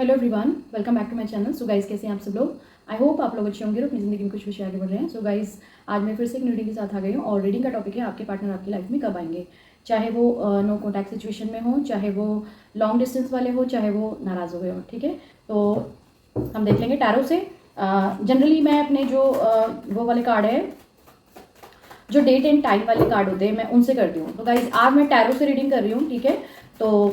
Hello everyone, welcome back to my channel. So guys, कैसे हैं आप सब लोग? आई होप आप लोग अच्छे होंगे और अपनी ज़िंदगी में कुछ विषय आगे बढ़ रहे हैं। सो गाइस, आज मैं फिर से एक रीडिंग के साथ आ गई हूँ और रीडिंग का टॉपिक है आपके पार्टनर आपकी लाइफ में कब आएंगे। चाहे वो नो कॉन्टैक्ट सिचुएशन में हो, चाहे वो लॉन्ग डिस्टेंस वाले हो, चाहे वो नाराज़ हो गए हो। ठीक है, तो हम देख लेंगे टैरो से। जनरली मैं अपने जो वो वाले कार्ड है, जो डेट एंड टाइम वाले कार्ड होते हैं, मैं उनसे करती हूँ। तो गाइज आज मैं टैरो से रीडिंग कर रही हूँ। ठीक है, तो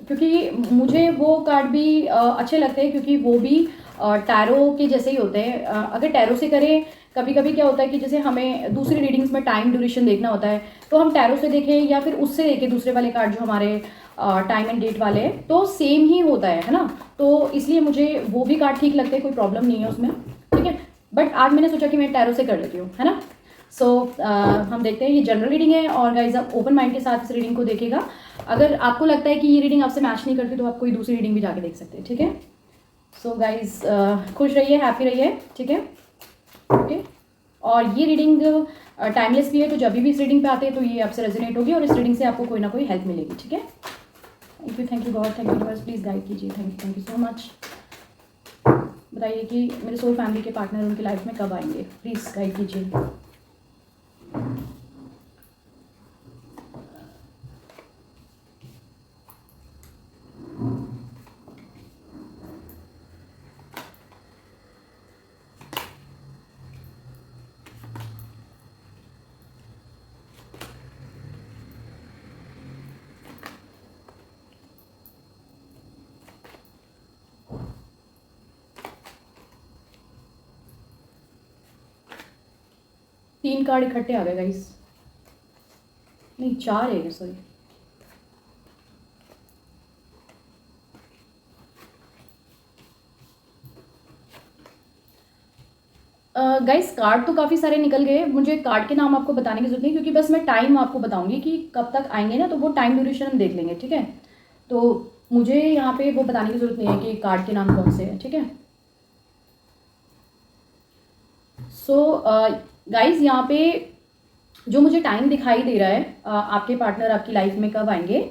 क्योंकि मुझे वो कार्ड भी अच्छे लगते हैं, क्योंकि वो भी टैरो के जैसे ही होते हैं। अगर टैरो से करें, कभी कभी क्या होता है कि जैसे हमें दूसरी रीडिंग्स में टाइम ड्यूरेशन देखना होता है, तो हम टैरो से देखें या फिर उससे देखें दूसरे वाले कार्ड जो हमारे टाइम एंड डेट वाले हैं, तो सेम ही होता है ना। तो इसलिए मुझे वो भी कार्ड ठीक लगते हैं, कोई प्रॉब्लम नहीं है उसमें। ठीक है, बट आज मैंने सोचा कि मैं टैरो से कर लेती हूँ, है ना। सो हम देखते हैं। ये जनरल रीडिंग है और गाइज आप ओपन माइंड के साथ इस रीडिंग को देखिएगा। अगर आपको लगता है कि ये रीडिंग आपसे मैच नहीं करती, तो आप कोई दूसरी रीडिंग भी जाके देख सकते हैं। ठीक है, सो गाइज खुश रहिए, हैप्पी रहिए। ठीक है, ओके। और ये रीडिंग टाइमलेस भी है, तो जब भी इस रीडिंग पे आते हैं तो ये आपसे रेजोनेट होगी और इस रीडिंग से आपको कोई ना कोई हेल्प मिलेगी। ठीक है, thank you God, thank you universe, please guide कीजिए। Thank you so much. बताइए कि मेरे सोल फैमिली के पार्टनर उनकी लाइफ में कब आएंगे, प्लीज़ गाइड कीजिए। 3 कार्ड इकट्ठे आ गए गाइस, नहीं 4 है, सॉरी। गाइस कार्ड तो काफ़ी सारे निकल गए। मुझे कार्ड के नाम आपको बताने की जरूरत नहीं, क्योंकि बस मैं टाइम आपको बताऊंगी कि कब तक आएंगे ना, तो वो टाइम ड्यूरेशन हम देख लेंगे। ठीक है, तो मुझे यहाँ पे वो बताने की जरूरत नहीं है कि कार्ड के नाम कौन से हैं। ठीक है, सो गाइस यहाँ पे जो मुझे टाइम दिखाई दे रहा है, आपके पार्टनर आपकी लाइफ में कब आएंगे,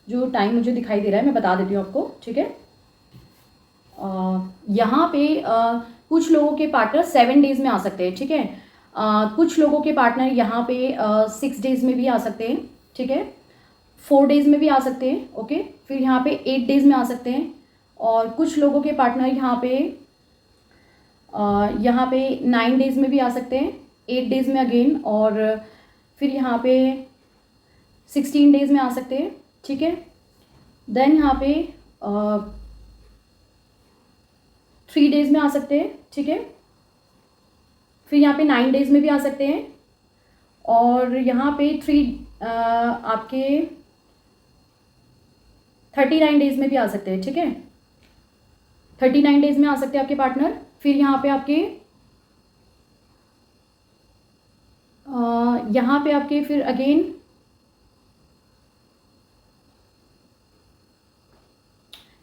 जो टाइम मुझे दिखाई दे रहा है मैं बता देती हूँ आपको। ठीक है, यहाँ पे कुछ लोगों के पार्टनर 7 डेज में आ सकते हैं। ठीक है, कुछ लोगों के पार्टनर यहाँ पे 6 डेज में भी आ सकते हैं। ठीक है, 4 डेज में भी आ सकते हैं। ओके, फिर यहाँ पे 8 डेज में आ सकते हैं। और कुछ लोगों के पार्टनर यहाँ पे 9 डेज में भी आ सकते हैं, 8 डेज में अगेन, और फिर यहाँ पे 16 डेज में आ सकते हैं। ठीक है, देन यहाँ पे 3 डेज में आ सकते हैं। ठीक है, फिर यहाँ पे 9 डेज में भी आ सकते हैं, और यहाँ पे आपके 39 डेज में भी आ सकते हैं। ठीक है, 39 डेज में आ सकते हैं आपके पार्टनर। फिर यहाँ पे आपके फिर अगेन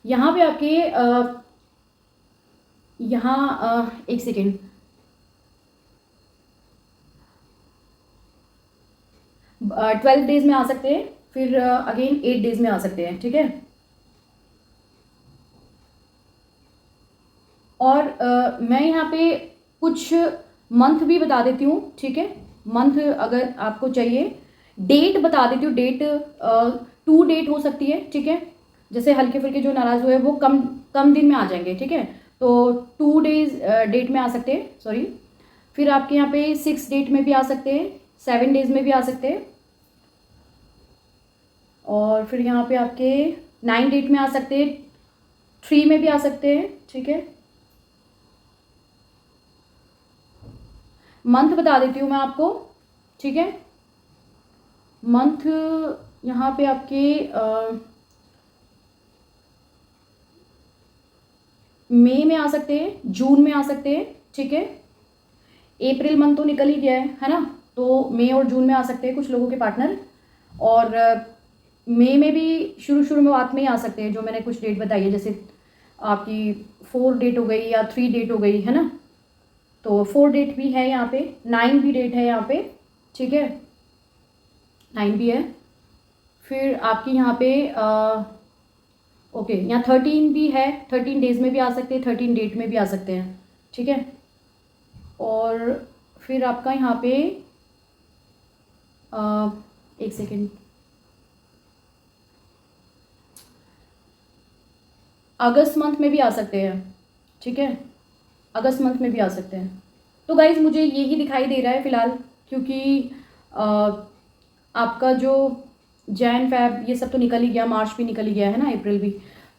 यहाँ पे आपके एक सेकेंड, 12 डेज में आ सकते हैं। फिर अगेन 8 डेज में आ सकते हैं। ठीक है, और मैं यहाँ पे कुछ मंथ भी बता देती हूँ। ठीक है, मंथ अगर आपको चाहिए, डेट बता देती हूँ। डेट 2 डेट हो सकती है। ठीक है, जैसे हल्के फुल्के जो नाराज़ हुए वो कम कम दिन में आ जाएंगे। ठीक है, तो 2 डेज डेट में आ सकते हैं, सॉरी। फिर आपके यहाँ पे 6 डेट में भी आ सकते हैं, 7 डेज में भी आ सकते हैं, और फिर यहाँ पे आपके 9 डेट में आ सकते हैं, 3 में भी आ सकते हैं। ठीक है, मंथ बता देती हूँ मैं आपको। ठीक है, मंथ यहाँ पे आपके मई में आ सकते हैं, जून में आ सकते हैं। ठीक है, अप्रैल मंथ तो निकल ही गया है ना, तो मई और जून में आ सकते हैं कुछ लोगों के पार्टनर। और मई में भी शुरू शुरू में बात में ही आ सकते हैं, जो मैंने कुछ डेट बताई है, जैसे आपकी 4 डेट हो गई या 3 डेट हो गई, है ना। तो 4 डेट भी है यहाँ पे, 9 भी डेट है यहाँ पे। ठीक है, 9 भी है। फिर आपकी यहाँ पे ओके, यहाँ 13 भी है, 13 डेज़ में भी आ सकते हैं, 13 डेट में भी आ सकते हैं, ठीक है। और फिर आपका यहाँ पे एक सेकेंड, अगस्त मंथ में भी आ सकते हैं, ठीक है, अगस्त मंथ में भी आ सकते हैं। तो गाइज़ मुझे यही दिखाई दे रहा है फ़िलहाल, क्योंकि आपका जो जैन फैब ये सब तो निकल ही गया, मार्च भी निकल ही गया है ना, अप्रैल भी।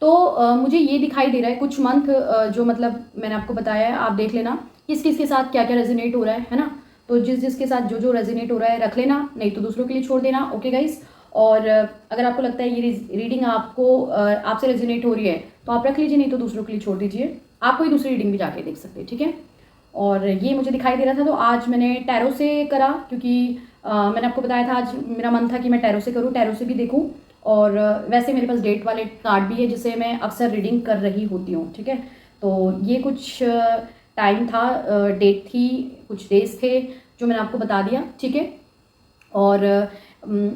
तो मुझे ये दिखाई दे रहा है कुछ मंथ जो मतलब मैंने आपको बताया है, आप देख लेना किस किस के साथ क्या क्या रेजोनेट हो रहा है ना। तो जिस जिसके साथ जो जो रेजोनेट हो रहा है रख लेना, नहीं तो दूसरों के लिए छोड़ देना। ओके गाइज़, और अगर आपको लगता है ये रीडिंग आपको आपसे रेजोनेट हो रही है तो आप रख लीजिए, नहीं तो दूसरों के लिए छोड़ दीजिए। आप कोई दूसरी रीडिंग भी जाके देख सकते हैं, ठीक है। और ये मुझे दिखाई दे रहा था तो आज मैंने टैरो से करा, क्योंकि मैंने आपको बताया था आज मेरा मन था कि मैं टैरो से करूँ, टैरो से भी देखूँ। और वैसे मेरे पास डेट वाले कार्ड भी है जिससे मैं अक्सर रीडिंग कर रही होती हूँ, ठीक है। तो ये कुछ टाइम था, डेट थी, कुछ डेज थे जो मैंने आपको बता दिया, ठीक है। और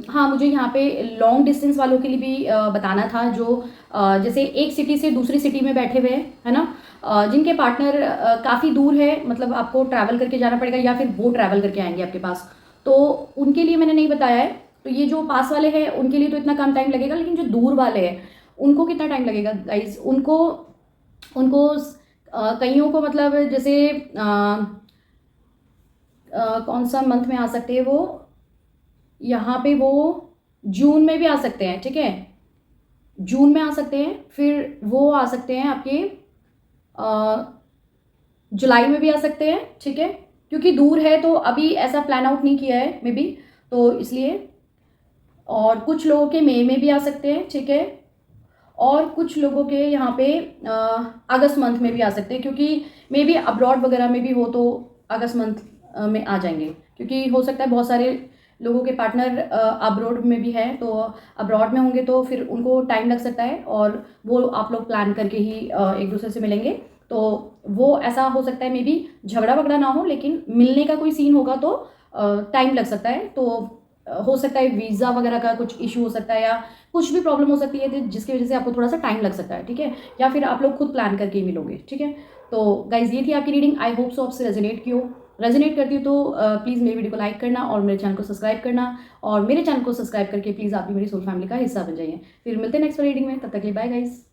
हाँ, मुझे यहाँ पे लॉन्ग डिस्टेंस वालों के लिए भी बताना था, जो जैसे एक सिटी से दूसरी सिटी में बैठे हुए हैं, है ना, जिनके पार्टनर काफ़ी दूर है, मतलब आपको ट्रैवल करके जाना पड़ेगा या फिर वो ट्रैवल करके आएंगे आपके पास, तो उनके लिए मैंने नहीं बताया है। तो ये जो पास वाले हैं उनके लिए तो इतना कम टाइम लगेगा, लेकिन जो दूर वाले हैं उनको कितना टाइम लगेगा गाइज, उनको उनको कईयों को मतलब जैसे कौन सा मंथ में आ सकते हैं वो, यहाँ पे वो जून में भी आ सकते हैं, ठीक है, जून में आ सकते हैं, फिर वो आ सकते हैं आपके जुलाई में भी आ सकते हैं, ठीक है। क्योंकि दूर है तो अभी ऐसा प्लान आउट नहीं किया है मे बी, तो इसलिए। और कुछ लोगों के मई में भी आ सकते हैं, ठीक है। और कुछ लोगों के यहाँ पे अगस्त मंथ में भी आ सकते हैं, क्योंकि मे बी अब्रॉड वगैरह में भी हो तो अगस्त मंथ में आ जाएंगे, क्योंकि हो सकता है बहुत सारे लोगों के पार्टनर अब्रॉड में भी है, तो अब्रॉड में होंगे तो फिर उनको टाइम लग सकता है, और वो आप लोग प्लान करके ही एक दूसरे से मिलेंगे। तो वो ऐसा हो सकता है मे बी झगड़ा वगड़ा ना हो, लेकिन मिलने का कोई सीन होगा तो टाइम लग सकता है। तो हो सकता है वीज़ा वगैरह का कुछ इशू हो सकता है, या कुछ भी प्रॉब्लम हो सकती है जिसकी वजह से आपको थोड़ा सा टाइम लग सकता है, ठीक है। या फिर आप लोग खुद प्लान करके ही मिलोगे, ठीक है। तो गाइज ये थी आपकी रीडिंग, आई होप सो आपसे रेजोनेट की हो। रेजोनेट करती हो तो प्लीज़ मेरी वीडियो को लाइक करना और मेरे चैनल को सब्सक्राइब करना, और मेरे चैनल को सब्सक्राइब करके प्लीज़ आप भी मेरी सोल फैमिली का हिस्सा बन जाइए। फिर मिलते हैं नेक्स्ट रीडिंग में, तब तक के लिए बाय गाइज।